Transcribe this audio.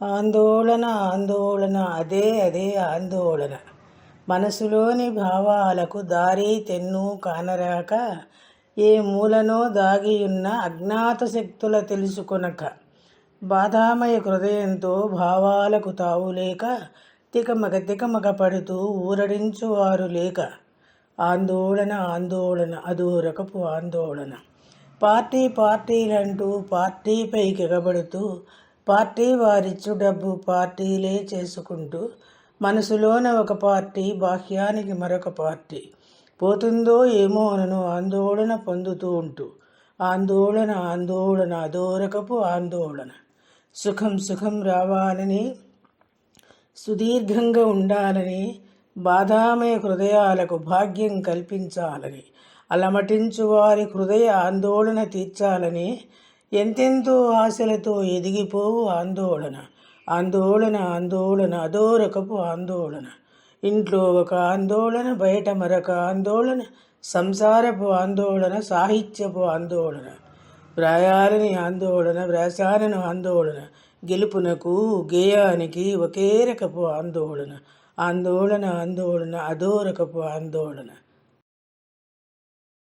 ఆందోళన ఆందోళన అదే అదే ఆందోళన. మనసులోని భావాలకు దారి తెన్ను కానరాక, ఏ మూలనో దాగియున్న అజ్ఞాత శక్తుల తెలుసుకొనక, బాధామయ హృదయంతో భావాలకు తావులేక, తికమక పడుతూ ఊరడించువారు లేక, ఆందోళన ఆందోళన అదోరకపు ఆందోళన. పార్టీలంటూ పార్టీపైకి ఎగబడుతూ, పార్టీ వారిచ్చు డబ్బు పార్టీలే చేసుకుంటూ, మనసులోన ఒక పార్టీ బాహ్యానికి మరొక పార్టీ పోతుందో ఏమోనను ఆందోళన పొందుతూ ఉంటూ, ఆందోళన ఆందోళన అదోరకపు ఆందోళన. సుఖం రావాలని, సుదీర్ఘంగా ఉండాలని, బాధామయ హృదయాలకు భాగ్యం కల్పించాలని, అలమటించు వారి హృదయ ఆందోళన తీర్చాలని, ఎంతెంతో ఆశలతో ఎదిగిపోవు ఆందోళన. ఆందోళన ఆందోళన అదోరకపు ఆందోళన. ఇంట్లో ఒక ఆందోళన, బయట మరొక ఆందోళన, సంసారపు ఆందోళన, సాహిత్యపు ఆందోళన, వ్రాయాలని ఆందోళన, వ్యాసాలను ఆందోళన, గెలుపునకు గేయానికి ఒకే రకపు ఆందోళన. ఆందోళన ఆందోళన అదోరకపు ఆందోళన.